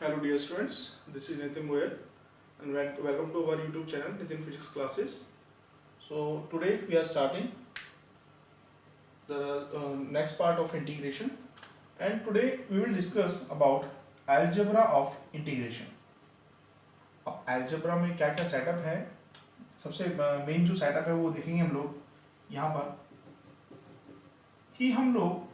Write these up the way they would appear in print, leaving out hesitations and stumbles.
Hello dear students, this is Nitin Goyal and welcome to our YouTube channel Nitin Physics Classes. So today we are starting the next part of integration and today we will discuss about algebra of integration. अब algebra में क्या क्या setup है, सबसे main जो setup है वो देखेंगे हम लोग यहाँ पर कि हम लोग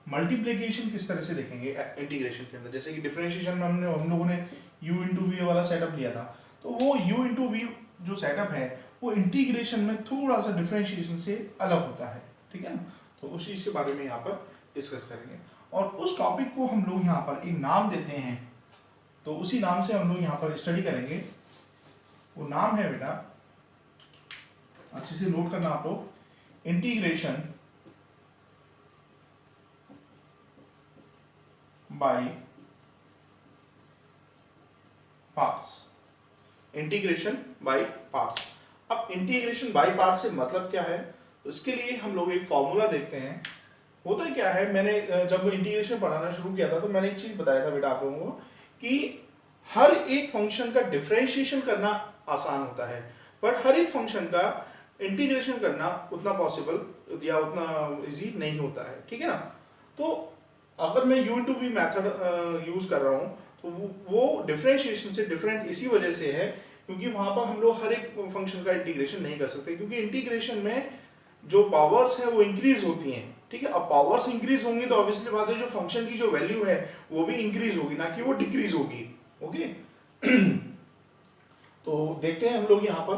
मल्टीप्लिकेशन किस तरह से देखेंगे इंटीग्रेशन के अंदर। जैसे कि डिफरेंशिएशन में हम लोगों ने u इंटू वी वाला सेटअप लिया था, तो वो u इंटू वी जो सेटअप है वो इंटीग्रेशन में थोड़ा सा डिफरेंशिएशन से अलग होता है, ठीक है ना। तो उस चीज़ के बारे में यहाँ पर डिस्कस करेंगे और उस टॉपिक को हम लोग यहाँ पर एक नाम देते हैं, तो उसी नाम से हम लोग यहाँ पर स्टडी करेंगे। वो नाम है बेटा, अच्छे से नोट करना आप लोग, integration by parts. Integration by parts. अब इंटीग्रेशन बाय पार्ट्स से मतलब क्या है, तो इसके लिए हम लोग एक फॉर्मूला देखते हैं। होता क्या है, मैंने जब इंटीग्रेशन पढ़ाना शुरू किया था तो मैंने एक चीज बताया था बेटा आप लोगों को कि हर एक फंक्शन का डिफरेंशिएशन करना आसान होता है, बट हर एक फंक्शन का इंटीग्रेशन करना उतना पॉसिबल या उतना इजी नहीं होता है, ठीक है ना। तो अगर मैं u into v method use कर रहा हूँ तो वो डिफरेंशिएशन से डिफरेंट इसी वजह से है क्योंकि वहां पर हम लोग हर एक फंक्शन का इंटीग्रेशन नहीं कर सकते, क्योंकि इंटीग्रेशन में जो पावर्स है वो इंक्रीज होती हैं, ठीक है। अब पावर्स इंक्रीज होंगी तो ऑब्वियसली बात है जो फंक्शन की जो वैल्यू है वो भी इंक्रीज होगी, ना कि वो डिक्रीज होगी, ओके। तो देखते हैं हम लोग यहाँ पर,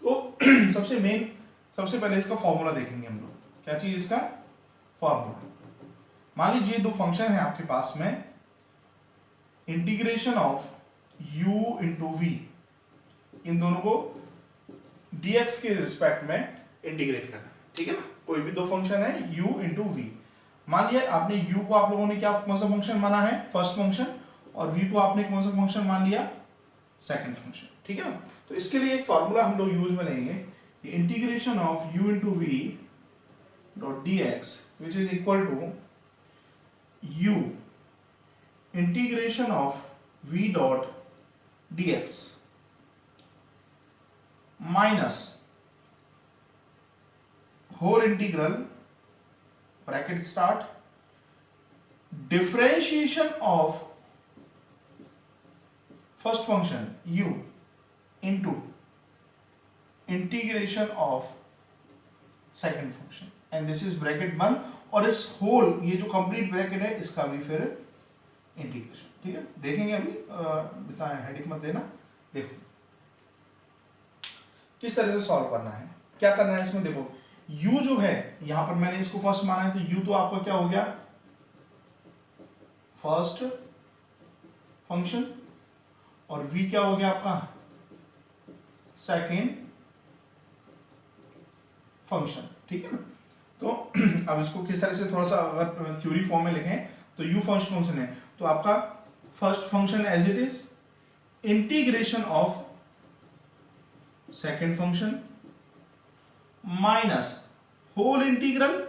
तो सबसे पहले इसका फॉर्मूला देखेंगे हम लोग। क्या चीज इसका फॉर्मूला, मान लीजिए दो फंक्शन है आपके पास में, integration of u into V, इन दोनों को dx के रिस्पेक्ट में इंटीग्रेट करना है, ठीक है ना। कोई भी दो फंक्शन है u इंटू वी, मान लिया आपने u को आप लोगों ने क्या कौन सा फंक्शन माना है, फर्स्ट फंक्शन, और v को आपने कौन सा फंक्शन मान लिया, सेकंड फंक्शन, ठीक है ना। तो इसके लिए एक फॉर्मूला हम लोग यूज में लेंगे, integration of u into we dot dx which is equal to u integration of v dot dx minus whole integral bracket start differentiation of first function u into integration of second function and this is bracket 1, और इस whole ये जो complete bracket है इसका भी फिर integration, ठीक है। देखेंगे अभी, बताएं हेडिंग मत देना। देखो किस तरह से सॉल्व करना है, क्या करना है इसमें। देखो u जो है यहां पर मैंने इसको फर्स्ट माना है, तो u तो आपका क्या हो गया, फर्स्ट फंक्शन, और v क्या हो गया आपका, सेकेंड फंक्शन, ठीक है ना। तो अब इसको किस तरह से थोड़ा सा अगर थ्योरी फॉर्म में लिखें तो u फर्स्ट फंक्शन है, तो आपका first function as it is integration of second function minus whole integral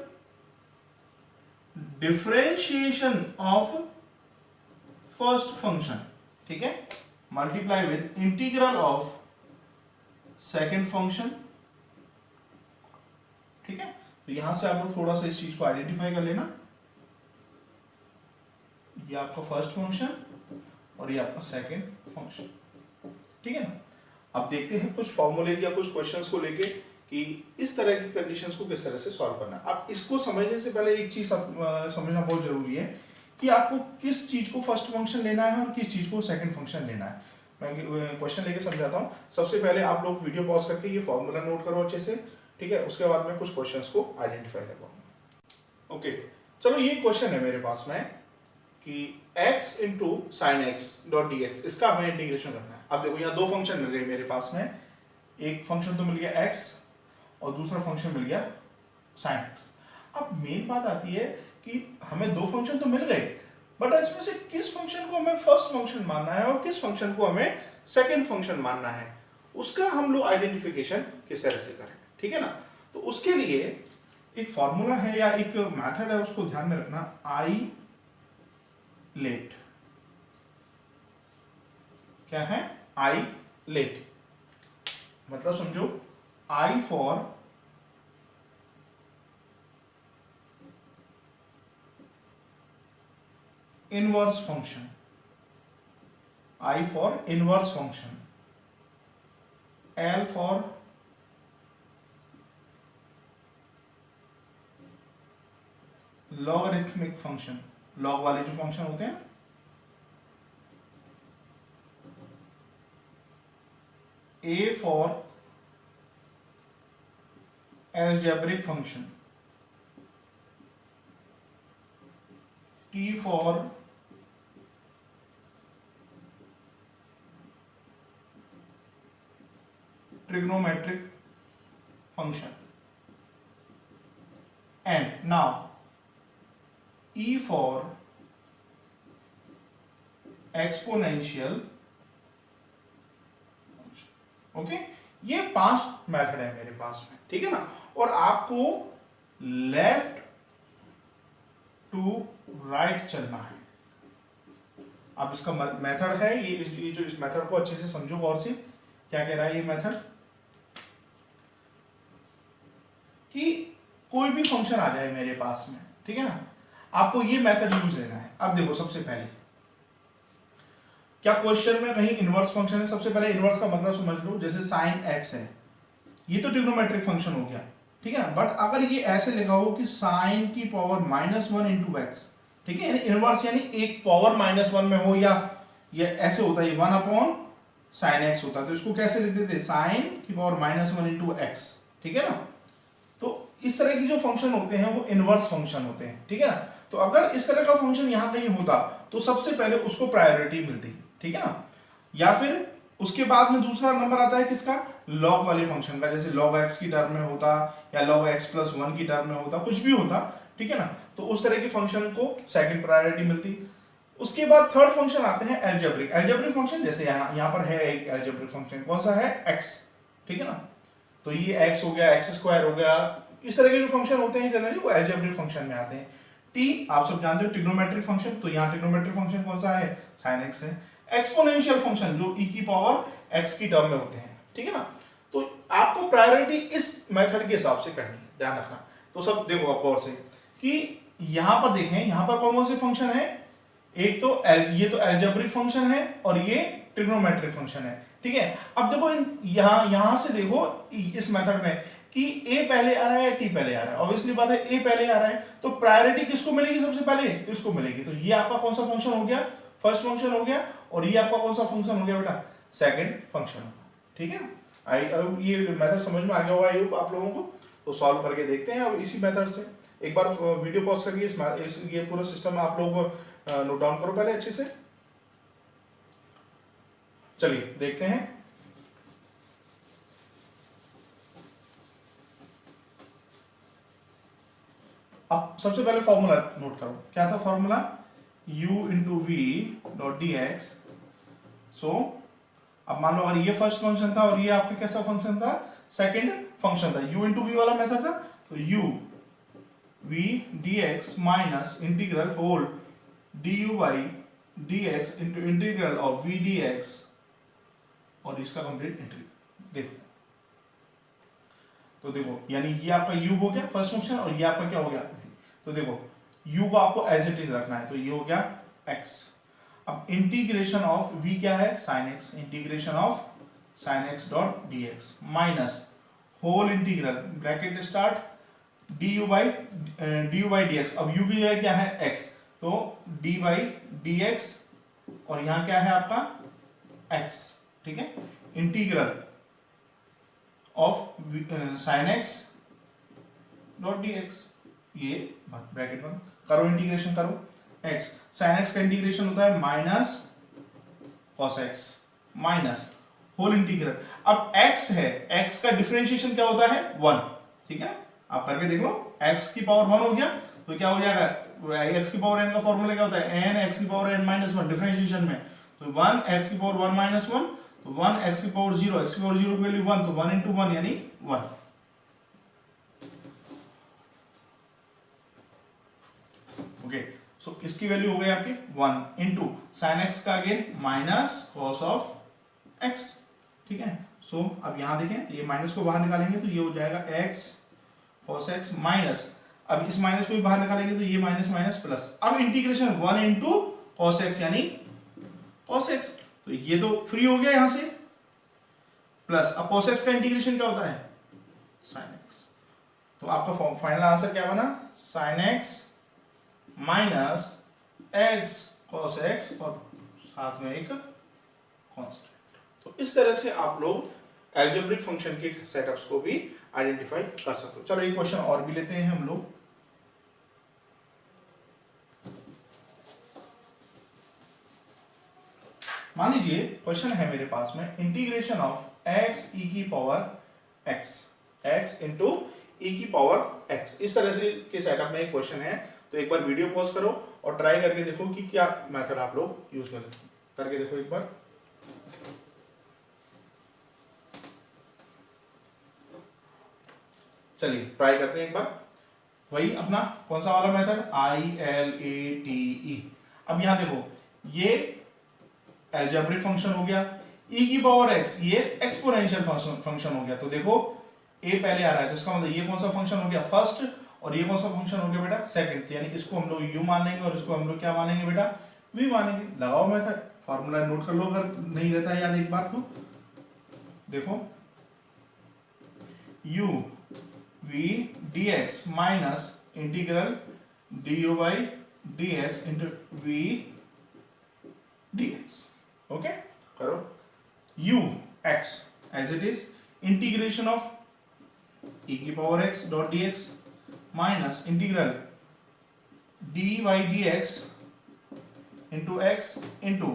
differentiation of first function, ठीक है, multiply with integral of second function, ठीक है। तो यहां से आप लोग थोड़ा सा इस चीज को आइडेंटिफाई कर लेना, ये आपका फर्स्ट फंक्शन और ये आपका सेकंड फंक्शन, ठीक है ना। अब देखते हैं कुछ फॉर्मूले या कुछ क्वेश्चंस को लेके कि इस तरह की कंडीशंस को किस तरह से सॉल्व करना है। अब इसको समझने से पहले एक चीज समझना बहुत जरूरी है कि आपको किस चीज को फर्स्ट फंक्शन लेना है और किस चीज को सेकंड फंक्शन लेना है। मैं क्वेश्चन लेके समझाता हूँ। सबसे पहले आप लोग वीडियो पॉज करके ये फॉर्मूला नोट करो अच्छे से, ठीक है। उसके बाद मैं कुछ क्वेश्चंस को आइडेंटिफाई करवाऊंगा, ओके। चलो ये क्वेश्चन है मेरे पास में कि x into sine x dot D x, इसका हमें इंटीग्रेशन करना है। अब देखो यहाँ दो फंक्शन मिल गए मेरे पास में, एक फंक्शन तो मिल गया x और दूसरा फंक्शन मिल गया साइन एक्स। अब मेन बात आती है कि हमें दो फंक्शन तो मिल गए, बट इसमें से किस फंक्शन को हमें फर्स्ट फंक्शन मानना है और किस फंक्शन को हमें सेकेंड फंक्शन मानना है, उसका हम लोग आइडेंटिफिकेशन किस तरह से करें, ठीक है ना। तो उसके लिए एक फॉर्मूला है या एक मेथड है, उसको ध्यान में रखना, आई लेट क्या है, आई लेट, मतलब समझो I for inverse function, I for inverse function, L for logarithmic function, log वाले जो फंक्शन होते हैं, A for algebraic function, T for trigonometric function, and now E for exponential function. Okay, ये 5 method है मेरे पास में, ठीक है ना। और आपको लेफ्ट टू राइट चलना है। अब इसका मेथड है ये जो इस मेथड को अच्छे से समझो गौर से। क्या कह रहा है ये मेथड कि कोई भी फंक्शन आ जाए मेरे पास में, ठीक है ना, आपको ये मेथड यूज लेना है। अब देखो सबसे पहले क्या क्वेश्चन में कहीं इनवर्स फंक्शन है, सबसे पहले इनवर्स का मतलब समझ लो, जैसे साइन एक्स है, ये तो ट्रिग्नोमेट्रिक फंक्शन हो गया, ठीक है ना। बट अगर ये ऐसे लिखा हो कि साइन की पावर -1 इंटू एक्स, ठीक है, यानी इनवर्स यानी एक पावर -1 में हो, या ये ऐसे होता है 1 अपॉन साइन एक्स होता है, तो इसको कैसे लिख देते, साइन की पावर -1 इंटू एक्स, ठीक है ना। तो इस तरह की जो फंक्शन होते हैं वो इनवर्स फंक्शन होते हैं, ठीक है ना। तो अगर इस तरह का फंक्शन यहां कहीं होता तो सबसे पहले उसको प्रायोरिटी मिलती, ठीक है ना। या फिर उसके बाद में दूसरा नंबर आता है किसका, लॉग वाले फंक्शन का, जैसे log x की टर्म में होता या log x+1 की टर्म में होता, कुछ भी होता, ठीक है ना। तो उस तरह के फंक्शन को सेकंड प्रायोरिटी मिलती। उसके बाद थर्ड फंक्शन आते हैं एल्जेब्रिक। एल्जेब्रिक फंक्शन जैसे यहाँ पर है एक एल्जेब्रिक फंक्शन, कौन सा है, x, ठीक है ना। तो ये x हो गया, x² हो गया, इस तरह के जो फंक्शन होते हैं जनरली वो एल्जेब्रिक फंक्शन में आते हैं। t आप सब जानते हो ट्रिग्नोमेट्रिक फंक्शन, तो यहाँ ट्रिग्नोमेट्रिक फंक्शन कौन सा है, sin x है। एक्सपोनेंशियल फंक्शन जो e की पावर x की टर्म में होते हैं, ठीक है ना। तो आपको प्रायोरिटी इस मेथड के हिसाब से करनी है, ध्यान रखना। तो सब देखो आप गौर से कि यहां पर देखें, यहां पर कौन कौन से फंक्शन है, एक तो ये तो एल्जेब्रिक फंक्शन है और ये ट्रिग्नोमेट्रिक फंक्शन है, ठीक है। अब देखो यहां से देखो इस मेथड में कि a पहले आ रहा है, t पहले आ रहा है, ऑब्वियसली बात है a पहले आ रहा है, तो प्रायोरिटी किसको मिलेगी, सबसे पहले इसको मिलेगी। तो ये आपका कौन सा फंक्शन हो गया, फर्स्ट फंक्शन हो गया, और ये आपका कौन सा फंक्शन हो गया बेटा, सेकंड फंक्शन होगा, ठीक है। ये मेथड समझ में आ गया होगा आई होप आप लोगों को। तो सॉल्व करके देखते हैं अब इसी मेथड से। एक बार वीडियो पॉज करके ये पूरा सिस्टम आप लोग नोट डाउन करो पहले अच्छे से। चलिए देखते हैं। अब सबसे पहले फॉर्मूला नोट करो, क्या था formula, u into we dot D X. So अब मान लो अगर ये फर्स्ट फंक्शन था और ये आपका कैसा फंक्शन था, सेकंड फंक्शन था, u इंटू वी वाला मेथड था, तो u v dx minus integral whole du by dx into integral of v dx और इसका कंप्लीट इंटीग्रल। देखो तो देखो यानी ये आपका u हो गया फर्स्ट फंक्शन और ये आपका क्या हो गया, तो देखो u को आपको एज इट इज रखना है, तो ये हो गया x। अब इंटीग्रेशन ऑफ v क्या है, sin x, integration of sin x dot dx minus whole integral bracket start du by dx। अब u की जगह क्या है x, तो d बाई dx और यहां क्या है आपका x, ठीक है, integral of sin x dot dx, ये ब्रैकेट बंद करो, इंटीग्रेशन करो x, sin x का इंटीग्रेशन होता है minus cos x minus whole integral. अब x है, x का डिफरेंशिएशन क्या होता है 1, ठीक है, आप करके देख लो, x की पावर 1 हो गया तो क्या हो जाएगा, x की पावर n का फॉर्मूला क्या होता है, n x की पावर n माइनस 1 डिफरेंशिएशन में, तो 1 x की पावर 1 माइनस 1, तो 1 x की पावर 0, x की पावर 0 की वैल्यू 1, तो 1 इंटू 1 यानी 1। ओके, सो इसकी वैल्यू हो गई आपकी 1 इंटू साइन एक्स का again minus cos of x, ठीक है। सो अब यहाँ देखें, ये माइनस को बाहर निकालेंगे तो ये हो जाएगा x cos x माइनस, अब इस माइनस को भी बाहर निकालेंगे तो ये माइनस माइनस प्लस, अब इंटीग्रेशन 1 इंटू cos x यानी cos x, तो ये तो फ्री हो गया यहां से, प्लस अब cos x का इंटीग्रेशन क्या होता है sin x, तो आपका फाइनल आंसर क्या बना sin x minus x cos x और साथ में एक कांस्टेंट। तो इस तरह से आप लोग अलजेब्रिक फंक्शन के सेटअप्स को भी आइडेंटिफाई कर सकते हो। चलो एक क्वेश्चन और भी लेते हैं हम लोग। मान लीजिए क्वेश्चन है मेरे पास में इंटीग्रेशन ऑफ x e की पावर x इंटू e की पावर x, इस तरह से के सेटअप में एक क्वेश्चन है। तो एक बार वीडियो पॉज करो और ट्राई करके देखो कि क्या मेथड आप लोग यूज करके देखो एक बार। चलिए ट्राई करते हैं एक बार, वही अपना कौन सा वाला मेथड ILATE। अब यहां देखो ये अलजेब्रिक फंक्शन हो गया, e की पावर x ये एक्सपोनेंशियल फंक्शन हो गया। तो देखो a पहले आ रहा है तो इसका मतलब ये कौन सा फंक्शन हो गया फर्स्ट, और ये कौन सा फंक्शन हो गया बेटा सेकंड, यानी इसको हम लोग u मान लेंगे और इसको हम लोग क्या मानेंगे बेटा v मानेंगे। लगाओ मेथड, फार्मूला नोट कर लो अगर नहीं रहता है याद एक बार तो। देखो u v dx minus integral du by dx into v dx, okay करो। u x as it is integration of e की power x dot dx minus integral dy dx into x into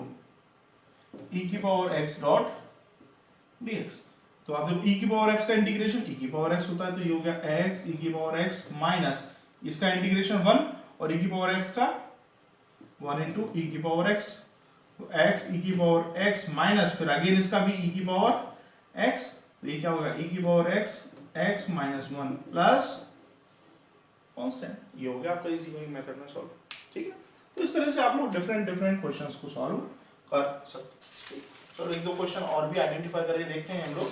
e की power x dot dx। तो आप जब e की power x का integration e की power x होता है तो ये हो गया x e की पावर x माइनस इसका इंटीग्रेशन 1 और e की पावर x का 1 इंटू e की पावर x, तो x e की पावर x माइनस फिर अगेन इसका भी e की पावर x, तो ये क्या होगा e की power x minus 1 plus constant. ये हो गया आपका इजी गोइंग मेथड में सॉल्व, ठीक है। तो इस तरह से आप लोग डिफरेंट क्वेश्चंस को सॉल्व कर सकते हैं। चलो एक दो क्वेश्चन और भी आइडेंटिफाई करके देखते हैं हम लोग,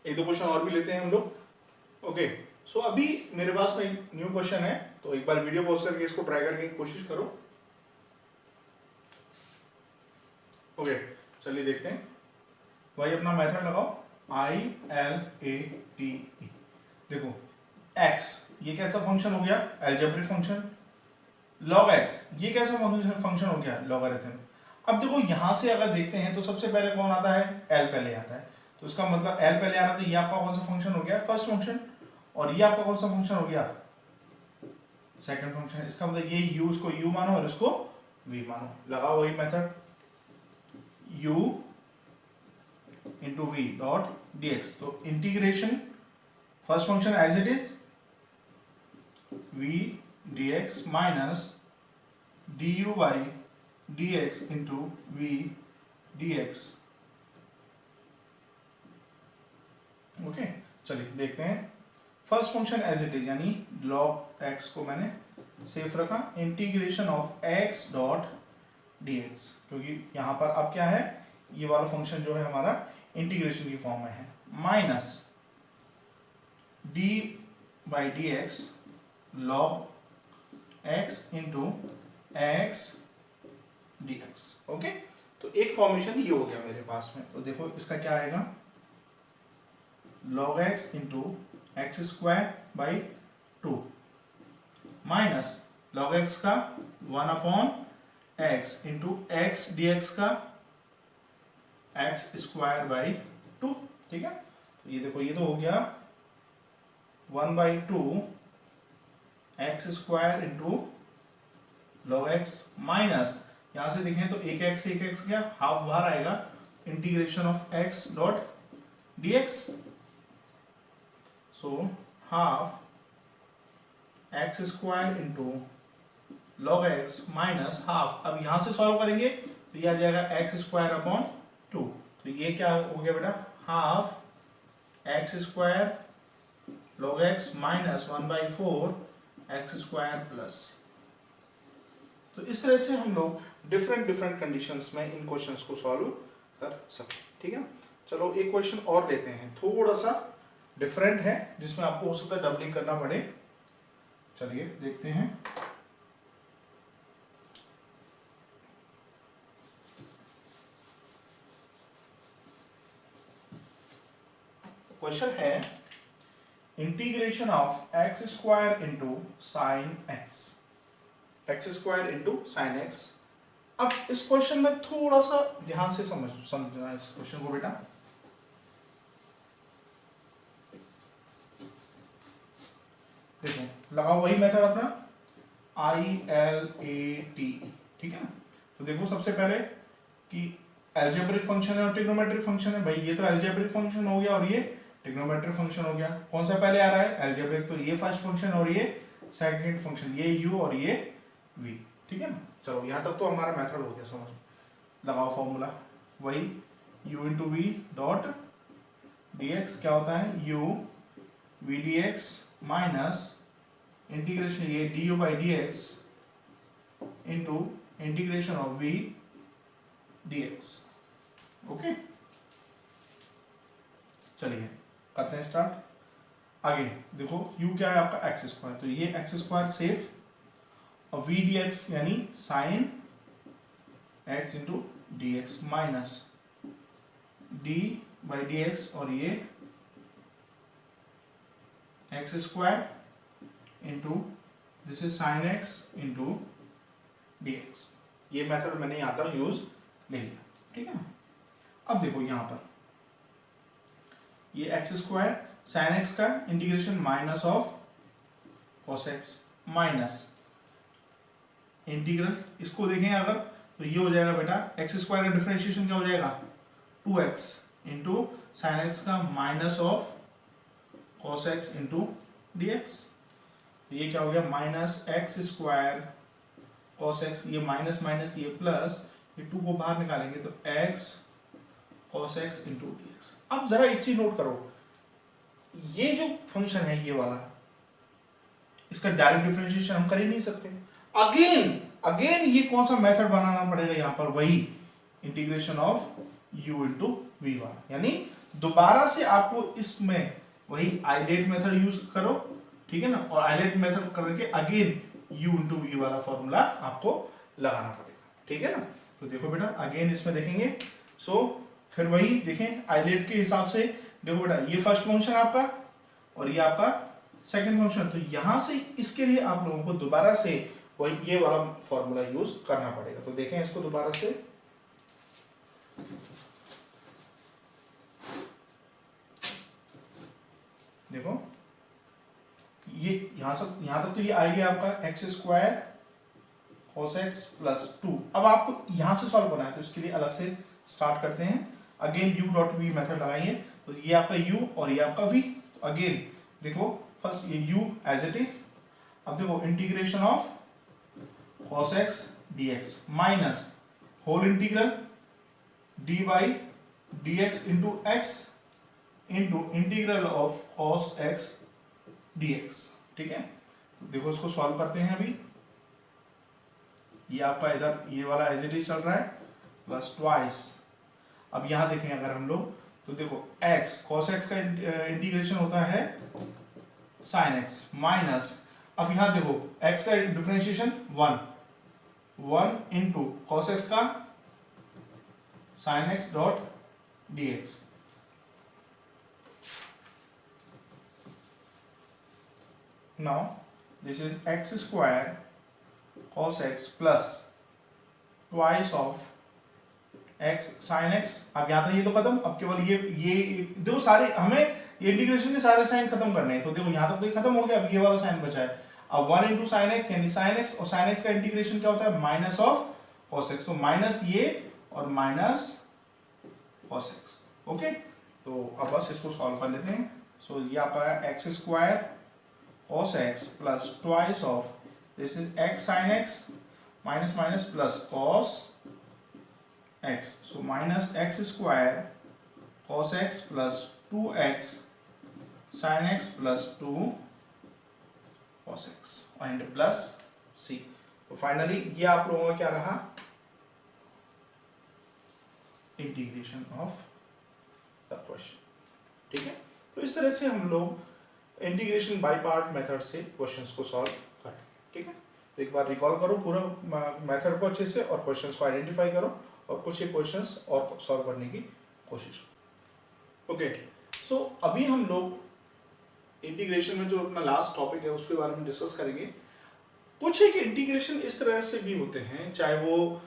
एक दो क्वेश्चन और भी लेते हैं हम लोग। ओके सो अभी मेरे पास में एक न्यू क्वेश्चन है, तो एक बार वीडियो पॉज करके इसको ट्राई करने की कोशिश करो। ओके चलिए देखते हैं, वही अपना मेथड लगाओ ILATE। देखो x ये कैसा फंक्शन हो गया अलजेब्रिक फंक्शन, log x ये कैसा फंक्शन हो गया लॉगरिथम। अब देखो यहां से अगर देखते हैं तो सबसे पहले कौन आता है l पहले आता है, तो इसका मतलब l पहले आ रहा है तो ये आपका कौन सा फंक्शन हो गया फर्स्ट फंक्शन, और ये आपका कौन सा फंक्शन हो गया सेकंड फंक्शन। इसका मतलब ये u इसको u मानो और इसको v मानो। लगाओ वही method u into v dot dx, तो integration first function as it is v dx minus du by dx into v dx। Okay चलिए देखते हैं first function as it is यानी log x को मैंने सेफ रखा, integration of x dot dx, क्योंकि यहां पर अब क्या है ये वाला फंक्शन जो है हमारा इंटीग्रेशन की फॉर्म में है, minus d by dx log x into x dx। Okay तो एक फॉर्मेशन ये हो गया मेरे पास में, तो देखो इसका क्या आएगा log x into x square by 2 minus log x का 1 upon x into x dx का एक्स स्क्वायर बाई 2, ठीक है। तो ये देखो ये तो हो गया 1 by 2 x square into log x minus यहां से देखें तो एक x क्या हाफ बाहर आएगा, integration of x dot dx, so half x square into log x minus half, अब यहां से सॉल्व करेंगे तो ये आ जाएगा एक्स स्क्वायर अपॉन 2, तो ये क्या हो गया बेटा half x square log x minus 1 by 4 x square plus तो इस तरह से हम लोग डिफरेंट डिफरेंट कंडीशंस में इन क्वेश्चंस को सॉल्व कर सकते हैं। ठीक है, चलो एक क्वेश्चन और लेते हैं, थोड़ा सा डिफरेंट है, जिसमें आपको हो सकता है डबलिंग करना पड़े। चलिए देखते हैं। क्वेश्चन है integration of x square into sine x, x square into sine x. अब इस क्वेश्चन में थोड़ा सा ध्यान से समझना इस क्वेश्चन को बेटा। देखो लगाओ वही मेथड अपना ILAT, ठीक है ना। तो देखो सबसे पहले कि अलजेब्रिक फंक्शन है और ट्रिग्नोमेट्रिक फंक्शन है। भाई ये तो अलजेब्रिक फंक्शन हो गया और ये ट्रिग्नोमेट्रिक फंक्शन हो गया। कौन सा पहले आ रहा है? अलजेब्रिक, तो ये फर्स्ट फंक्शन और ये सेकंड फंक्शन, ये u और ये v, ठीक है ना। चलो यहाँ तक तो हमारा मेथड हो गया समझ। लगाओ फॉर्मूला वही u into we dot dx क्या होता है u v dx minus integration ये du by dx into integration of v dx। Okay, चलिए करते हैं स्टार्ट। आगे देखो u क्या है आपका एक्स स्क्वायर, तो ये एक्स स्क्वायर सेफ और v dx यानी sine x into d x minus d by d x और ये x square into this is sine x into d x. ये मेथड मैंने यहाँ तक यूज ले लिया, ठीक है ना। अब देखो यहाँ पर ये एक्स स्क्वायर साइन एक्स का integration minus of cos x minus integral, इसको देखें अगर तो ये हो जाएगा बेटा एक्स स्क्वायर का डिफरेंशिएशन क्या हो जाएगा 2x इंटू साइन एक्स का minus of cos x into d x. ये क्या हो गया minus x square cos x, ये माइनस माइनस ये प्लस, ये 2 को बाहर निकालेंगे तो x cos x into d x. अब जरा एक चीज नोट करो, ये जो फंक्शन है ये वाला, इसका डायरेक्ट डिफरेंशिएशन हम कर ही नहीं सकते। अगेन अगेन ये कौन सा मेथड बनाना पड़ेगा यहाँ पर, वही integration of u into v वाला, यानी दोबारा से आपको इसमें वही आइलेट मेथड यूज करो, ठीक है ना। और आइलेट मेथड करके अगेन u इंटू वी वाला फॉर्मूला आपको लगाना पड़ेगा, ठीक है ना। तो देखो बेटा अगेन इसमें देखेंगे, सो फिर वही देखें आइलेट के हिसाब से। देखो बेटा ये फर्स्ट फंक्शन आपका और ये आपका सेकंड फंक्शन, तो यहां से इसके लिए आप लोगों को दोबारा से वही ये वाला फॉर्मूला यूज करना पड़ेगा। तो देखें इसको दोबारा से, देखो ये यहां तक तो ये आएगा आपका x square cos x plus 2। अब आपको यहां से सॉल्व करना है तो इसके लिए अलग से स्टार्ट करते हैं। Again u dot v method लगाइए, तो ये आपका u और ये आपका v। तो अगेन देखो फर्स्ट ये u एज इट इज, अब देखो integration of cos x dx minus whole integral d by dx into x into integral of cos x dx, ठीक है। तो देखो इसको सॉल्व करते हैं। अभी ये आपका इधर ये वाला एज इट इज चल रहा है प्लस ट्वाइस। अब यहां देखें अगर हम लोग तो देखो x cos x का इंटीग्रेशन होता है sin x माइनस, अब यहां देखो x का डिफरेंशिएशन 1 इंटू cos x का sin x dot dx। now this is x square cos x plus twice of x sin x। अब यहाँ तक ये तो खत्म, अब केवल ये देखो सारे हमें ये इंटीग्रेशन के सारे साइन खत्म करने हैं। तो देखो यहाँ तक तो ये खत्म हो गया, अब ये वाला साइन बचा है। अब 1 इंटू साइन एक्स यानी साइन एक्स, और साइन एक्स का इंटीग्रेशन क्या होता है माइनस ऑफ cos x, तो माइनस ये और माइनस cos x। ओके, तो अब बस इसको सॉल्व कर लेते हैं। सो ये आपका x square cos x plus twice of this is x sin x minus minus plus cos x, so minus x square cos x plus 2x sin x plus 2 cos x and plus c। तो finally ये आप लोगों का क्या रहा, integration of the question. ठीक है, तो इस तरह से हम लोग इंटीग्रेशन बाय पार्ट मेथड से क्वेश्चंस को सॉल्व करें। ठीक है, तो एक बार रिकॉल करो पूरा मेथड को अच्छे से और क्वेश्चंस को आइडेंटिफाई करो और कुछ ये क्वेश्चंस और सॉल्व करने की कोशिश करो। ओके, सो अभी हम लोग इंटीग्रेशन में जो अपना लास्ट टॉपिक है उसके बारे में डिस्कस करेंगे। कुछ एक इंटीग्रेशन इस तरह से भी होते हैं, चाहे वो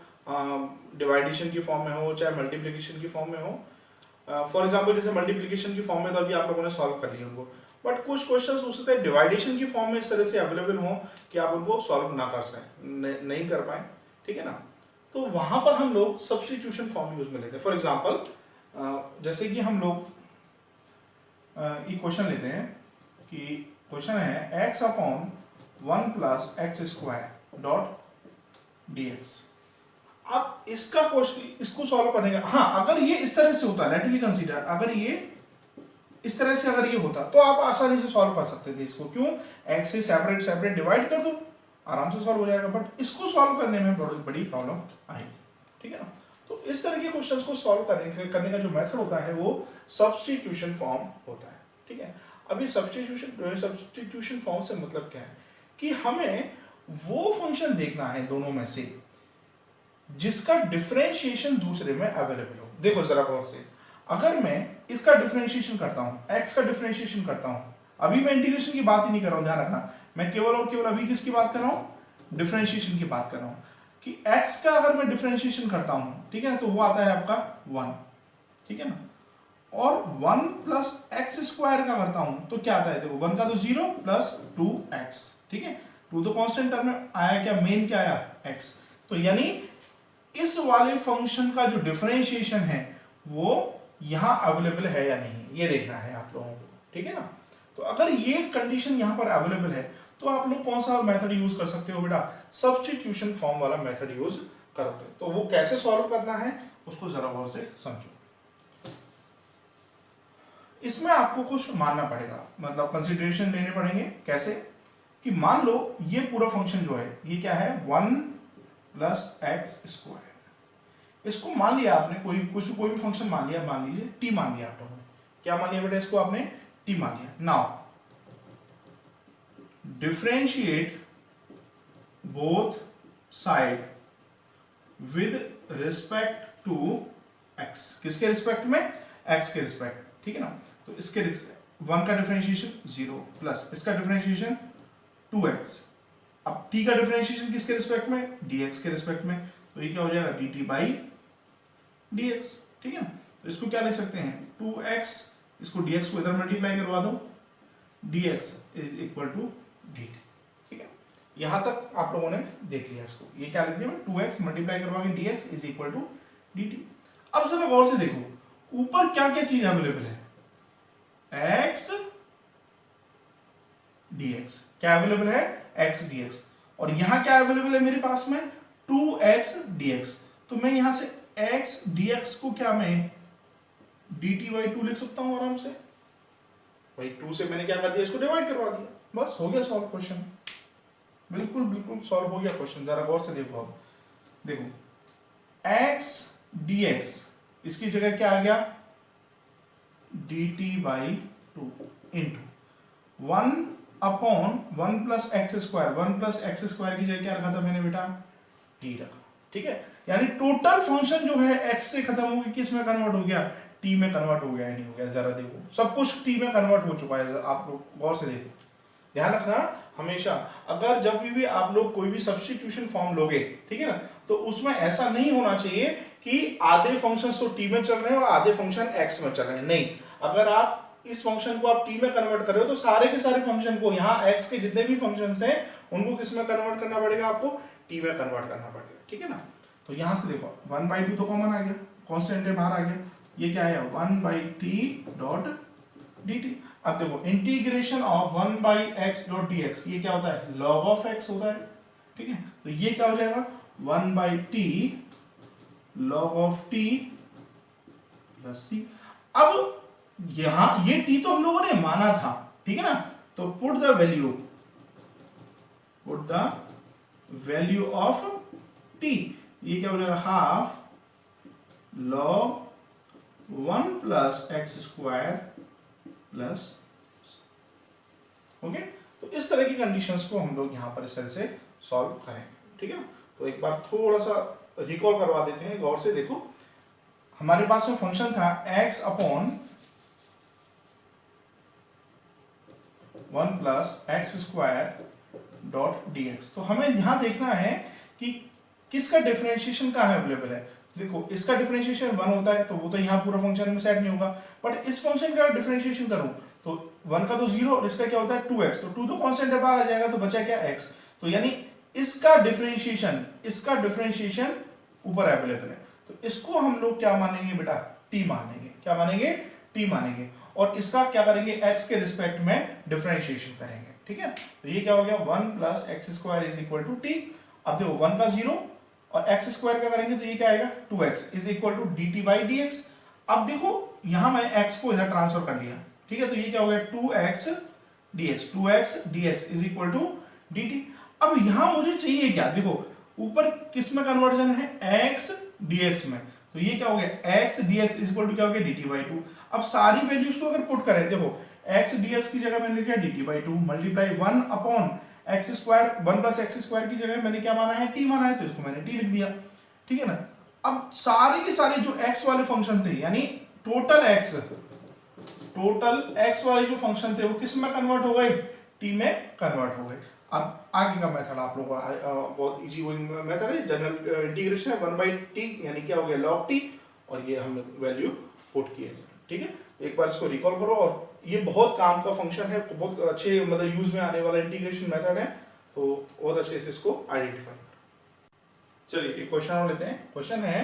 डिवाइडेशन की फॉर्म में हो चाहे मल्टीप्लिकेशन की फॉर्म में हो। फॉर एग्जांपल जैसे मल्टीप्लिकेशन की फॉर्म में तो अभी आप लोगों ने सॉल्व कर लिया उनको, बट कुछ क्वेश्चंस हो सकते हैं डिवाइडेशन की फॉर्म में इस तरह से अवेलेबल हो कि आप उनको सॉल्व ना कर सकें, नहीं कर पाए। ठीक है ना, तो वहां पर हम लोग सब्स्टिट्यूशन फॉर्म यूज में लेते हैं। फॉर एग्जाम्पल जैसे कि हम लोग ये क्वेश्चन लेते हैं कि क्वेश्चन है x upon 1 plus x square dot dx। अब इसका क्वेश्चन, इसको सॉल्व करने का, हाँ अगर ये इस तरह से होता, लेट वी कंसीडर, अगर ये इस तरह से अगर ये होता तो आप आसानी से सॉल्व कर सकते थे इसको। क्यों, x से सेपरेट सेपरेट डिवाइड कर दो, आराम से सॉल्व हो जाएगा। बट इसको सॉल्व करने में बड़ी बड़ी प्रॉब्लम आएगी। ठीक है ना, तो इस तरह के क्वेश्चंस को सॉल्व करने का जो मेथड होता है वो सब्स्टिट्यूशन फॉर्म होता है। ठीक है, अभी सब्स्टिट्यूशन फॉर्म से मतलब क्या है कि हमें वो फंक्शन देखना है दोनों में से जिसका डिफरेंशिएशन दूसरे में अवेलेबल हो। देखो जरा गौर से, अगर मैं इसका डिफरेंशिएशन करता हूं, x का डिफरेंशिएशन करता हूं, अभी मैं इंटीग्रेशन की बात ही नहीं कर रहा हूं, ध्यान रखना, मैं केवल और केवल अभी किसकी बात कर रहा हूं, डिफरेंशिएशन की बात कर रहा हूं कि x का अगर मैं डिफरेंशिएशन करता हूं, ठीक है ना, तो वो आता है आपका 1। ठीक है ना, और 1 प्लस एक्स स्क्वायर का करता हूं तो क्या आता है, देखो 1 का तो 0 प्लस 2x। ठीक है, 2 तो कांस्टेंट टर्म में आया, क्या मेन क्या आया, x। तो यानी इस वाले फंक्शन का जो डिफरेंशिएशन है वो यहां अवेलेबल है या नहीं, ये देखना है आप लोगों को। ठीक है ना, तो अगर ये कंडीशन यहां पर अवेलेबल है तो आप लोग कौन सा मेथड यूज कर सकते हो बेटा, सब्स्टिट्यूशन फॉर्म वाला मेथड यूज करोगे। तो वो कैसे सॉल्व करना है उसको जरा गौर से समझो। इसमें आपको कुछ मानना पड़ेगा, मतलब कंसीडरेशन लेने पड़ेंगे। कैसे कि मान लो ये पूरा फंक्शन जो है ये क्या है, 1 प्लस एक्स स्क्वायर। इसको मान लिया आपने, कोई भी फंक्शन मान लिया, मान लीजिए टी मान लिया आप लोगों ने। क्या मान लिया बेटा, इसको आपने टी मान लिया। Now differentiate both side with respect to x. किसके रिस्पेक्ट में, एक्स के रिस्पेक्ट। ठीक है ना, तो इसके 1 का डिफरेंशिएशन 0 प्लस इसका डिफरेंशिएशन 2x। अब t का डिफरेंशिएशन किसके रिस्पेक्ट में, dx के रिस्पेक्ट में, तो ये क्या हो जाएगा dt बाई dx। ठीक है, तो इसको क्या लिख सकते हैं 2x, इसको dx को इधर मल्टीप्लाई करवा दो, dx is equal to dt। ठीक है, यहां तक आप लोगों ने देख लिया इसको, ये क्या लिख दिया मैं 2x मल्टीप्लाई करवा के dx is equal to dt। अब जरा गौर से देखो ऊपर क्या क्या चीज अवेलेबल है, x dx, क्या अवेलेबल है, x dx, और यहां क्या अवेलेबल है मेरे पास में 2x dx। तो मैं यहां से x dx को क्या मैं dt बाई 2 लिख सकता हूं आराम से। भाई 2 से मैंने क्या कर दिया, इसको डिवाइड करवा दिया, बस हो गया सॉल्व क्वेश्चन। बिल्कुल बिल्कुल सॉल्व हो गया क्वेश्चन। जरा गौर से देखो, अब देखो x dx, इसकी जगह क्या आ गया dt by 2 into 1 upon 1 plus x square. 1 plus x square की जगह क्या रखा था मैंने बेटा, t रखा। ठीक है, यानी टोटल फंक्शन जो है x से खत्म होकर किस में कन्वर्ट हो गया, t में कन्वर्ट हो गया, नहीं हो गया, जरा देखो सब कुछ t में कन्वर्ट हो चुका है। आप लोग गौर से देखो, ध्यान रखना हमेशा, अगर जब भी आप लोग कोई भी सब्स्टिट्यूशन फॉर्म लोगे, ठीक है ना, तो उसमें ऐसा नहीं होना चाहिए कि आधे फंक्शन तो t में चल रहे हैं और आधे फंक्शन x में चल रहे हैं। नहीं, अगर आप इस फंक्शन को आप t में कन्वर्ट कर रहे हो तो सारे के सारे फंक्शन को, यहाँ x के जितने भी फंक्शंस हैं उनको किस में कन्वर्ट करना पड़ेगा, आपको t में कन्वर्ट करना पड़ेगा। ठीक है ना, तो यहां से देखो 1/2 तो कॉमन आ गया, कांस्टेंट है बाहर आ गया, ये क्या आया 1/t डॉट dt। अब देखो integration of 1/x dot dx, ये क्या होता है log ऑफ x होता है। ठीक है, तो ये क्या हो जाएगा 1/t log of t plus c। अब यहां ये t तो हम लोगों ने माना था, ठीक है ना, तो put the value of T, ये क्या हो जाएगा half log 1 plus x square plus, okay. तो इस तरह की कंडीशंस को हम लोग यहाँ पर इस तरह से सॉल्व करेंगे, ठीक है। तो एक बार थोड़ा सा रिकॉल करवा देते हैं, गौर से देखो। हमारे पास में फंक्शन था x upon 1 plus x square dot D x. तो हमें यहां देखना है कि किसका डिफरेंशिएशन कहाँ है अवेलेबल है। देखो इसका डिफरेंशिएशन 1 होता है तो वो तो यहाँ पूरा फंक्शन में सेट नहीं होगा, बट इस फंक्शन का डिफरेंशिएशन करूं तो 1 का तो 0 और इसका क्या होता है 2x, तो 2 तो कांस्टेंट है बाहर आ जाएगा, तो बचा क्या x। तो यानी इसका डिफरेंशिएशन ऊपर अवेलेबल है, तो इसको हम लोग क्या मानेंगे बेटा, t मानेंगे। क्या मानेंगे, t मानेंगे। और इसका क्या करेंगे, x के रिस्पेक्ट में डिफरेंशिएशन करेंगे, ठीक है। तो ये क्या हो गया 1 plus x square is equal to t. अब देखो 1 का 0 और एक्स स्क्वायर का करेंगे तो ये क्या आएगा 2x is equal to d t by d x. अब देखो यहां मैं x को इधर ट्रांसफर कर लिया, ठीक है। तो ये क्या हो गया 2x dx is equal to dt। अब यहां मुझे चाहिए क्या, देखो ऊपर किस में कन्वर्जन है, x dx में, तो ये क्या हो गया x dx is equal to क्या हो गया dt बाई 2। अब सारी वैल्यूज को अगर पुट करें, देखो x dx की जगह मैंने क्या dt by 2 multiply 1 upon x square, 1 plus x square की जगह मैंने क्या माना है, t माना है, तो इसको मैंने t लिख दिया, ठीक है ना। अब सारे के सारे जो x वाले फंक्शन थे, यानी टोटल x वाले जो फंक्शन थे वो किस में कन्वर्ट हो गए, t में कन्वर्ट हो गए। अब आगे का मेथड आप लोगों का बहुत इजी गोइंग मेथड है, जनरल इंटीग्रेशन है 1 बाई टी, यानी क्या हो गया log t, और ये हम वैल्यू पुट किए, ठीक है। तो एक बार इसको रिकॉल करो, और ये बहुत काम का फंक्शन है, बहुत अच्छे मतलब यूज में आने वाला इंटीग्रेशन मेथड है, तो बहुत अच्छे से इसको आइडेंटिफाई करो। चलिए एक क्वेश्चन और लेते हैं। क्वेश्चन है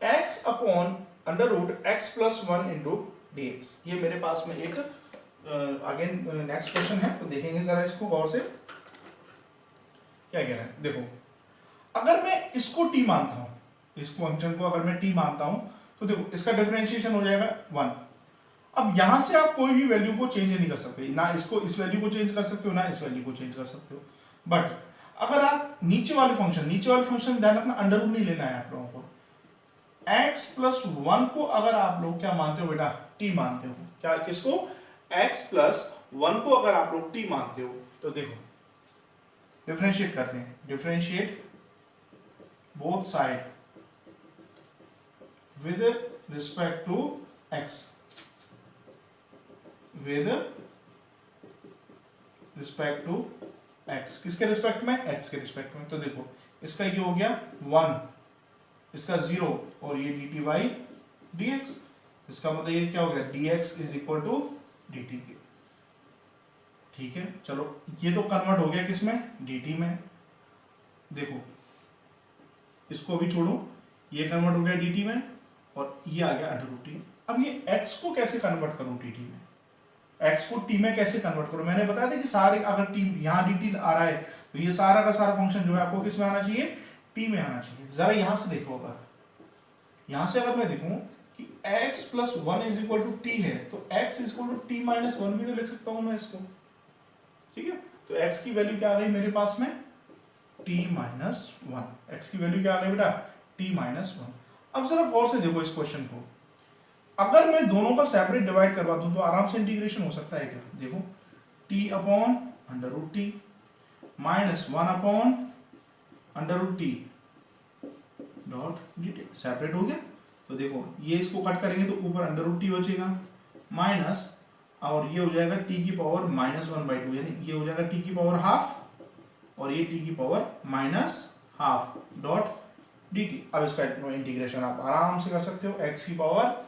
x upon under root x plus 1 into d x. ये मेरे पास में एक अगेन नेक्स्ट क्वेश्चन है, तो देखेंगे जरा इसको गौर से क्या कह रहा है। देखो अगर मैं इसको t मानता हूं, इस फंक्शन को अगर मैं t मानता हूं, तो देखो इसका डिफरेंशिएशन हो जाएगा 1। अब यहां से आप कोई भी वैल्यू को चेंज नहीं कर सकते, ना इसको इस वैल्यू को चेंज कर सकते हो, ना इस वैल्यू को चेंज कर सकते हो। बट अगर आप नीचे वाले फंक्शन ध्यान रखना, अंडर रूट नहीं लेना है आप लोगों को। x प्लस 1 को अगर आप लोग क्या मानते हो बेटा, t मानते हो, क्या किसको, x प्लस 1 को अगर आप लोग t मानते हो, तो देखो डिफरेंशिएट करते हैं, differentiate both side with respect to x, with respect to x, किसके रिस्पेक्ट में, x के रिस्पेक्ट में। तो देखो इसका ये हो गया 1, इसका 0 और ये dt बाई dx, इसका मतलब ये क्या हो गया dx is equal to dt, ठीक है। चलो ये तो कन्वर्ट हो गया किसमें, dt में। देखो इसको भी छोड़ो, ये कन्वर्ट हो गया dt में, और ये आ गया अंडर रूट t। अब ये x को कैसे कन्वर्ट करूं dt में, x को t में कैसे कन्वर्ट करूं। मैंने बताया था कि सारे अगर t यहाँ dt आ रहा है, तो ये सारा का सारा फंक्शन जो है आपको किस में आना चाहिए, t में आना चाहिए। जरा यहां से देखो, अगर यहां से अगर मैं देखूं कि x plus 1 is equal to t है, तो x is equal to t minus 1 भी तो लिख सकता हूं मैं इसको, ठीक है। तो x की वैल्यू क्या आ गई मेरे पास में, t माइनस 1। x की वैल्यू क्या आ गई बेटा, t माइनस 1। अब जरा गौर से देखो इस क्वेश्चन को, अगर मैं दोनों का सेपरेट डिवाइड करवा दूं तो आराम से इंटीग्रेशन हो सकता है क्या। देखो t upon under root t minus 1 upon under root t dot dt, separate हो गया। तो देखो ये इसको कट करेंगे तो ऊपर अंडर रूट टी बचेगा, माइनस, और ये हो जाएगा t की पावर माइनस 1/2, यानी ये हो जाएगा t की पावर हाफ, और ये t की power minus half dot dt। अब इसका इंटीग्रेशन आप आराम से कर सकते हो, x की पावर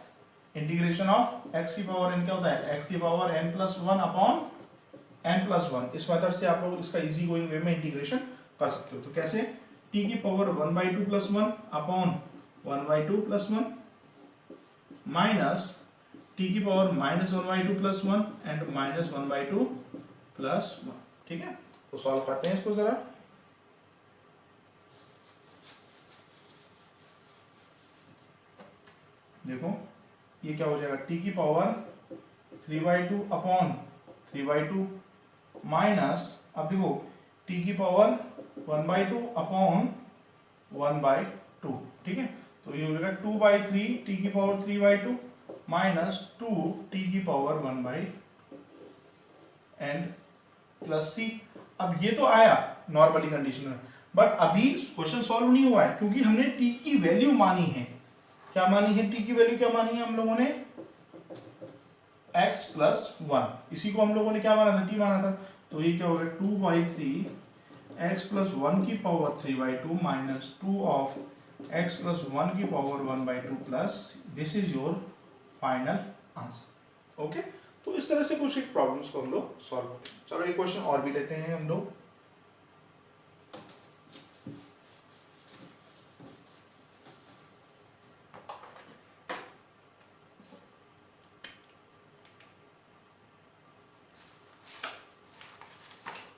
इंटीग्रेशन ऑफ x की पावर n क्या होता है, x की power n plus 1 upon n plus 1। इस मेथड से आप लोग इसका इजी गोइंग वे में इंटीग्रेशन कर सकते हो। तो कैसे, t की power 1/2 plus 1 upon 1/2 plus 1 minus t की power minus 1/2 plus 1 and minus 1/2 plus 1, ठीक है। तो सॉल्व करते हैं इसको जरा। देखो ये क्या हो जाएगा, t की पावर 3/2 अपॉन 3/2 माइनस, अब देखो t की पावर 1/2 अपॉन 1/2, ठीक है। तो ये हो जाएगा 2/3 टी की पावर 3/2 माइनस 2 टी की पावर 1/2 एंड प्लस सी। अब ये तो आया नॉर्मली कंडीशन में, बट अभी क्वेश्चन सॉल्व नहीं हुआ है क्योंकि हमने टी की वैल्यू मानी है। क्या मानी है? टी की वैल्यू क्या मानी है हम लोगों ने? x plus 1। इसी को हम लोगों ने क्या माना था? टी माना था। तो ये क्या होगा? 2/3 x प्लस 1 की power 3/2 minus 2 of x plus 1 की power 1/2 plus, this is your final answer. Okay, तो इस तरह से कुछ एक प्रॉब्लम्स को हम लोग सॉल्व करते हैं। चलो एक क्वेश्चन और भी लेते हैं हम लोग।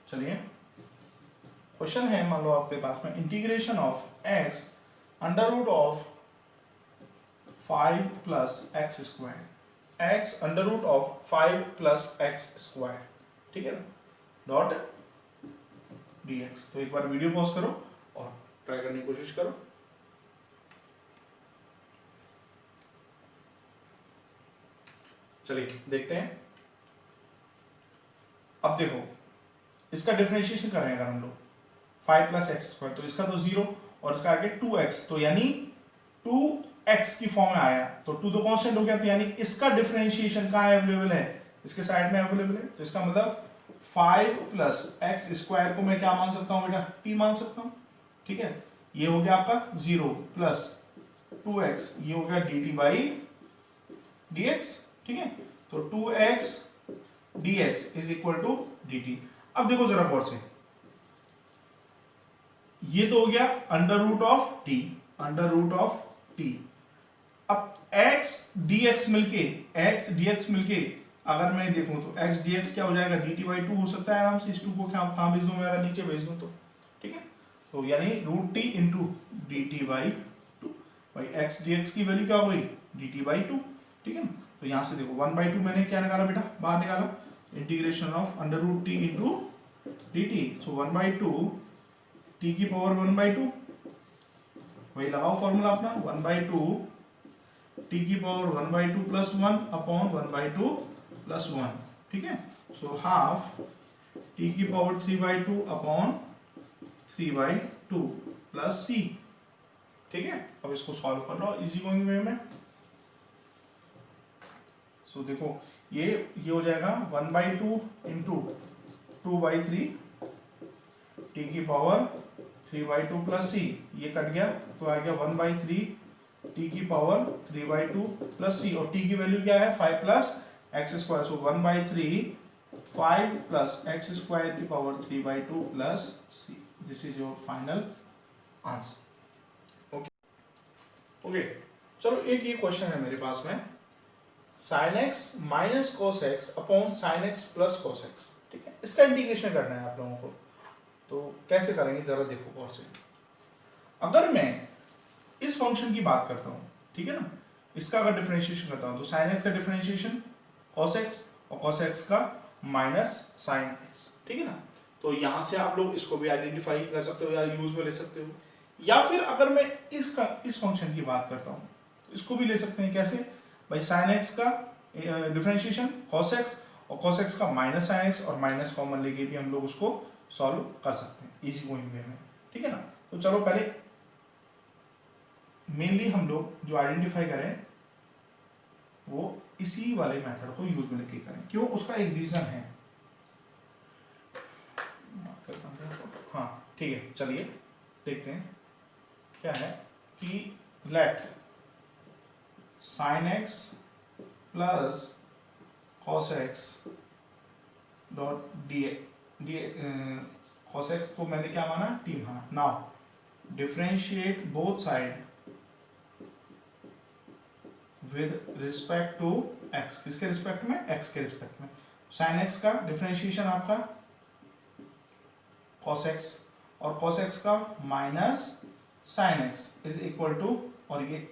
चलिए क्वेश्चन है, मान लो आपके पास में integration of x under root of 5 plus x square, x under root of 5 plus x square, ठीक है ना, डॉट dx। तो एक बार वीडियो पॉज करो और ट्राई करने की कोशिश करो। चलिए देखते हैं। अब देखो इसका डिफरेंशिएशन कर रहे हैं अगर हम लोग 5 प्लस एक्स स्क्वायर, तो इसका तो 0 और इसका आगे 2x, तो यानी 2x की फॉर्म में आया, तो 2 तो कांस्टेंट हो गया, तो यानी इसका डिफरेंशिएशन कहाँ अवेलेबल है? इसके साइड में अवेलेबल है। तो इसका मतलब 5 प्लस एक्स स्क्वायर को मैं क्या मान सकता हूँ बेटा? t मान सकता हूँ, ठीक है। ये हो गया आपका 0 प्लस 2x, ये हो गया dt बाई dx, ठीक है। तो 2x dx is equal to dt। अब देखो जरा गौर से, ये तो हो गया under root of t, under root of t. अब x dx मिलके अगर मैं देखूं तो x dx क्या हो जाएगा? dt/2 हो सकता है आराम से। इस 2 को कहां भेज दूं मैं? अगर नीचे भेज दूं तो, ठीक है। तो यानी रूट टी इंटू dt/2 भाई x dx की वैल्यू क्या हो गई? dt/2, ठीक है ना। तो यहां से देखो 1/2 मैंने क्या निकाला बेटा? बाहर निकाला, integration of under root t into dt। So 1/2 t की पावर 1/2, वही लगाओ फॉर्मूला अपना, 1/2 टी की पावर 1/2 प्लस 1 अपॉन 1/2 प्लस 1, ठीक है। सो हाफ टी की पावर 3/2 अपॉन 3/2 प्लस सी, ठीक है। अब इसको सॉल्व कर लो इजी गोइंग वे में। सो देखो ये हो जाएगा 1/2 इंटू 2/3 टी की पावर 3/2 प्लस सी, ये कट गया तो आ गया 1/3 टी की पावर 3/2 प्लस सी, और टी की वैल्यू क्या है? 5 plus x square. So 1/3 5 plus x square की power 3/2 plus c, this is your final answer. Okay okay, चलो एक ये क्वेश्चन है मेरे पास में, sin x minus cos x upon sin x plus cos x, ठीक है। इसका इंटीग्रेशन करना है आप लोगों को, तो कैसे करेंगे जरा देखो गौर से। अगर मैं इस फंक्शन की बात करता हूं, ठीक है ना, इसका अगर डिफरेंशिएशन करता हूं तो sin x का डिफरेंशिएशन cos x और cos x का माइनस sin x, ठीक है ना। तो यहां से आप लोग इसको भी आइडेंटिफाई कर सकते हो या यूज में ले सकते हो, या फिर अगर मैं इस फंक्शन की बात करता हूं तो इसको भी ले सकते हैं। कैसे भाई? sin x का डिफरेंशिएशन cos x और cos x का माइनस sin x, और माइनस कॉमन लेके भी हम लोग उसको सॉल्व कर सकते हैं इजी गोइंग वे में, ठीक है ना। तो चलो पहले मेनली हम लोग जो आइडेंटिफाई करें वो इसी वाले मेथड को यूज में लेके करें। क्यों? उसका एक रीजन है, हाँ ठीक है। चलिए देखते हैं क्या है कि let sin x plus cos x dot d cos x को मैंने क्या माना? t माना। Now differentiate both side with respect to x। किसके रिस्पेक्ट में? x के रिस्पेक्ट में। sin x का डिफरेंशिएशन आपका cos x, और cos x का minus sin x is equal to, और ये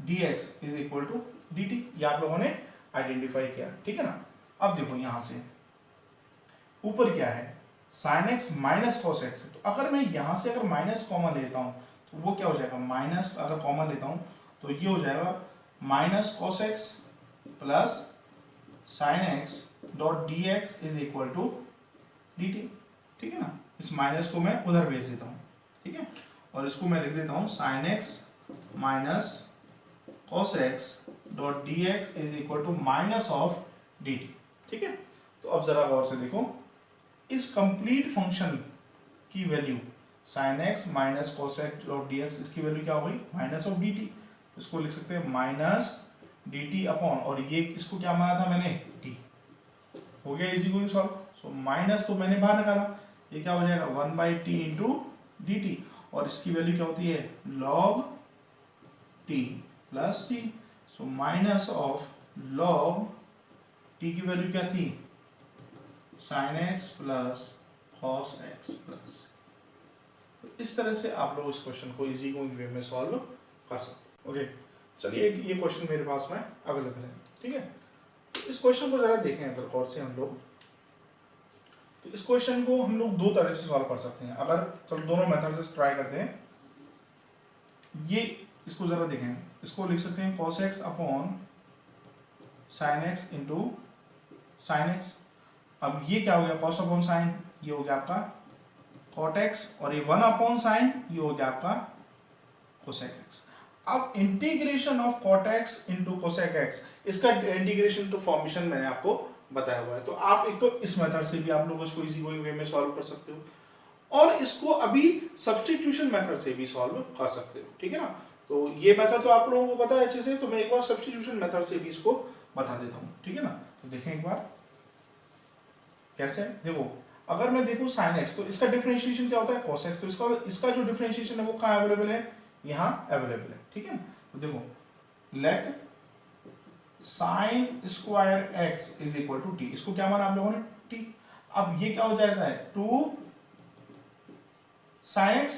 dx is equal to dt, ये आप लोगों ने आइडेंटिफाई किया, ठीक है ना। अब देखो यहां से ऊपर क्या है? Sign x minus cos x है। तो अगर मैं यहाँ से अगर माइनस कॉमन लेता हूँ तो वो क्या हो जाएगा, माइनस अगर कॉमन लेता हूँ तो ये हो जाएगा minus cos x plus sine x dot D x is equal to d t. ठीक है ना, इस माइनस को मैं उधर भेज देता हूँ, ठीक है, और इसको मैं लिख देता हूँ sine x minus cos x dot D x is equal to minus of d t. ठीक है, तो अब जरा गौर से देखो, इस कंप्लीट फंक्शन की value sine x minus cos x dot D x, इसकी वैल्यू क्या हो गई, माइनस ऑफ डी टी। इसको लिख सकते हैं माइनस डी टी अपॉन, और ये इसको क्या माना था मैंने, टी। हो गया easy going solve. So minus तो मैंने बाहर निकाला, ये क्या हो जाएगा 1 by t into d t, और इसकी वैल्यू क्या होती है log t plus c. So minus of log t की वैल्यू क्या थी, sin x plus cos x plus. इस तरह से आप लोग इस क्वेश्चन को इजी गोइंग वे में सॉल्व कर सकते हैं। ओके, चलिए ये क्वेश्चन मेरे पास में अवेलेबल है। ठीक है, तो इस क्वेश्चन को जरा देखें अगर गौर से हम लोग, तो इस क्वेश्चन को हम लोग दो तरह से सॉल्व कर सकते हैं। अगर चलो दोनों मेथड से ट्राई करते हैं। ये इसको जरा देखें, इसको लिख सकते हैं cos x upon sin x into sin x। अब ये क्या हो गया, cos अपॉन sin, ये हो गया आपका cot x, और ये 1 अपॉन sin, ये हो गया आपका cosec x। अब integration of cot x into cosec x, इसका इंटीग्रेशन तो फॉर्मेशन मैंने आपको बताया हुआ है। तो आप एक तो इस मेथड से भी आप लोग इसको इजी गोइंग वे में सॉल्व कर सकते हो, और इसको अभी सब्स्टिट्यूशन मेथड से भी सॉल्व कर सकते हो। ठीक है ना, तो ये मेथड तो आप लोगों को पता है अच्छे से, तो मैं एक बार सब्स्टिट्यूशन मेथड से भी इसको बता देता हूँ। ठीक है ना, तो देखें एक बार कैसे। देखो, अगर मैं देखूं sin x, तो इसका डिफरेंशिएशन क्या होता है cos x, तो इसका जो डिफरेंशिएशन है वो कहाँ अवेलेबल है, यहाँ अवेलेबल है। ठीक है, तो देखो let sin square x is equal to t, इसको क्या माना आप लोगों ने, t। अब ये क्या हो जाता है 2 sin x,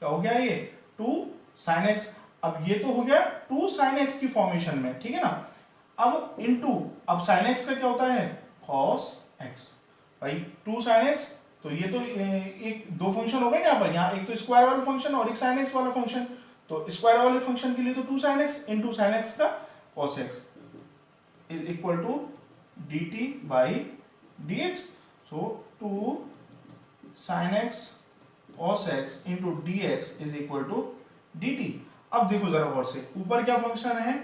क्या हो गया ये 2 sin x। अब ये तो हो गया 2 sin x की फॉर्मेशन में। ठीक है ना, अब इनटू, अब sin x का क्या होता है cos x, भाई 2 sin x, तो ये तो एक दो फंक्शन हो गए ना यहाँ पर, यहाँ एक तो स्क्वायर वाला फंक्शन और एक sin x वाला फंक्शन। तो स्क्वायर वाले फंक्शन के लिए तो 2 sin x into sin x का cos x is equal to dt by dx। So 2 sin x cos x into dx is equal to dt। अब देखो जरा गौर से, ऊपर क्या फंक्शन है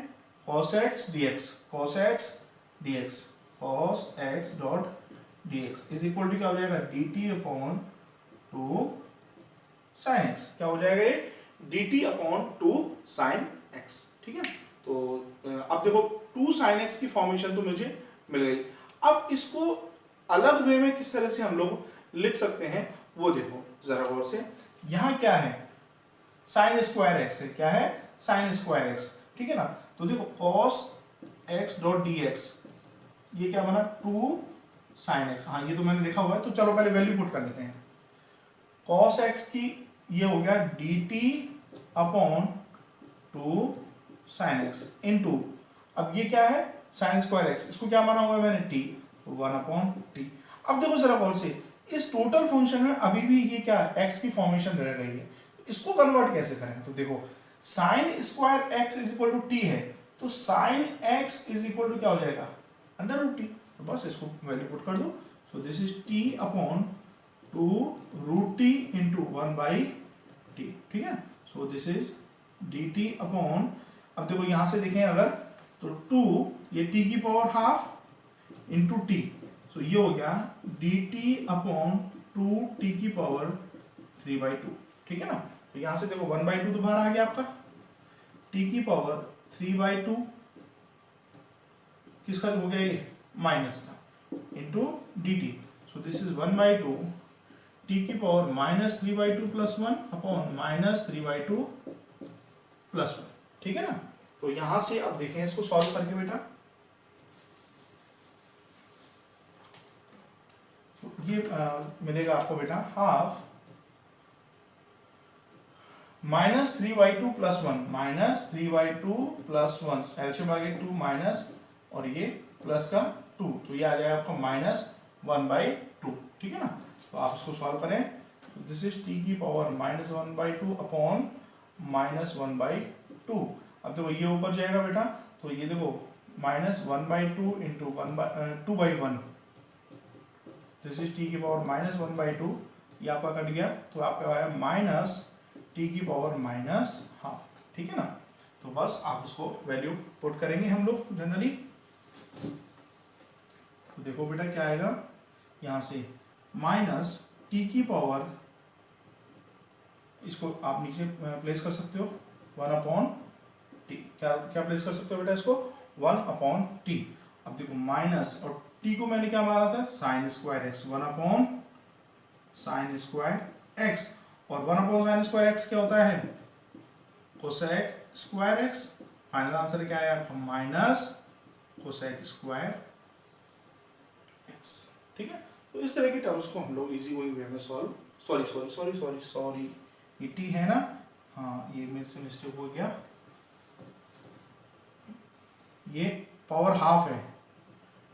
cos x dx, cos x dx, cos x dot dx is equal to क्या हो जाएगा dt अपॉन 2 sin x, क्या हो जाएगा ये dt अपॉन 2 sin x। ठीक है, तो अब देखो 2 sin x की फॉर्मेशन तो मुझे मिल गई। अब इसको अलग वे में किस तरह से हम लोग लिख सकते हैं वो देखो जरा गौर से। यहाँ क्या है sin स्क्वायर x है, क्या है sin स्क्वायर x। ठीक है ना, तो देखो cos x डॉट dx, ये क्या बना 2 sin x। हाँ, ये तो मैंने देखा हुआ है, तो चलो पहले वैल्यू पुट कर लेते हैं। cos x की ये हो गया dt upon 2 sin x into, अब ये क्या है sin स्क्वायर x, इसको क्या माना हुआ है मैंने t, 1 अपॉन t। अब देखो जरा गौर से, इस टोटल फंक्शन में अभी भी ये क्या x की फॉर्मेशन रह गई है, इसको कन्वर्ट कैसे करें। तो देखो sin square x is equal to t है, तो sin x is equal to क्या हो जाएगा अंडर रूट t। तो बस इसको वैल्यू पुट कर दो। So this is t upon 2 root t into 1 by t। ठीक है, so this is dt upon, अब देखो यहां से देखें अगर, तो 2 ये t की पावर हाफ इंटू t, सो ये हो गया dt अपॉन 2t की पावर 3/2। ठीक है ना, तो यहां से देखो 1/2 तो बाहर आ गया आपका, t की पावर 3/2 किसका हो गया ये माइनस का into dt। So this is 1/2 t की power minus 3/2 plus 1 upon minus 3/2 plus 1। ठीक है ना, तो यहां से अब देखें इसको सॉल्व करके बेटा, तो ये मिलेगा आपको बेटा half minus 3/2 plus 1, minus 3/2 plus 1, LCM आ गया 2 माइनस, और ये प्लस का 2, तो ये आ जाएगा आपका माइनस 1/2। ठीक है ना, तो आप इसको सॉल्व करें, दिस इज टी की पावर -1/2 अपॉन -1/2। अब देखो ये ऊपर जाएगा बेटा, तो ये देखो -1/2 इंटू 2/1, दिस इज टी की पावर -1/2, ये आपका कट गया, तो आपका आया माइनस टी की पावर -12, ठीक है ना। तो बस आप इसको वैल्यू पुट करेंगे हम लोग जनरली, तो देखो बेटा क्या आएगा, यहाँ से माइनस टी की पावर, इसको आप नीचे प्लेस कर सकते हो 1/t, क्या क्या प्लेस कर सकते हो बेटा इसको 1/t। अब देखो माइनस, और t को मैंने क्या माना था sin square x, 1/sin square x, और 1/sin स्क्वायर x क्या होता है cosec square x। Final answer क्या है आपका माइनस कोसेक स्क्वायर x, ठीक है। तो इस तरह की टर्म्स को हम लोग इजी वे में सॉल्व, सॉरी ये t है ना, हाँ ये मेरे से मिस्टेक हो गया, ये पावर हाफ है,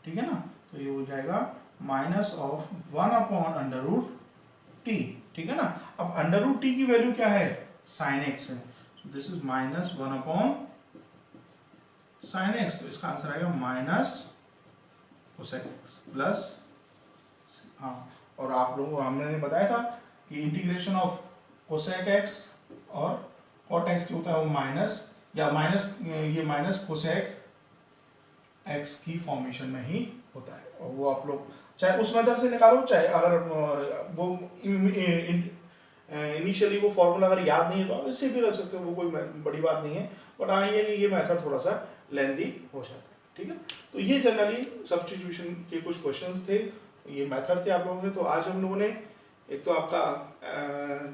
ठीक है ना, तो ये हो जाएगा माइनस ऑफ 1/√t, ठीक है ना। अब √t की वैल्यू क्या है sin x है, so this is -1/sin x, तो इसका आंसर आएगा माइनस कोसेक x प्लस, हाँ, और आप लोगों को हमने बताया था कि इंटीग्रेशन ऑफ कोसेक x और कॉट x जो होता है वो माइनस, या माइनस ये माइनस कोसेक x की फॉर्मेशन में ही होता है, और वो आप लोग चाहे उस मेथड से निकालो, चाहे अगर वो इनिशियली वो फॉर्मूला अगर याद नहीं है तो आप इससे भी कर सकते हो, वो कोई बड़ी बात नहीं है, बट हाँ ये मेथड थोड़ा सा लेंदी हो जाता है, ठीक है। तो ये जनरली सब्स्टिट्यूशन के कुछ क्वेश्चंस थे, ये मेथड थे आप लोगों के। तो आज हम लोगों ने एक तो आपका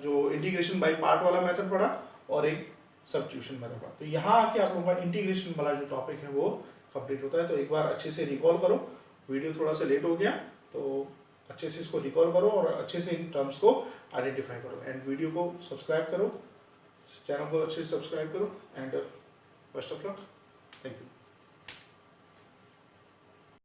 जो इंटीग्रेशन बाय पार्ट वाला मेथड पढ़ा, और एक सब्स्टिट्यूशन मेथड पढ़ा। तो यहाँ आके आप लोगों का इंटीग्रेशन वाला जो टॉपिक है वो कंप्लीट होता है। तो एक बार अच्छे से रिकॉल करो, वीडियो थोड़ा सा लेट हो गया तो अच्छे से इसको रिकॉल करो और अच्छे से इन टर्म्स को आइडेंटिफाई करो, एंड वीडियो को सब्सक्राइब करो, चैनल को अच्छे से सब्सक्राइब करो, and best of luck, thank you.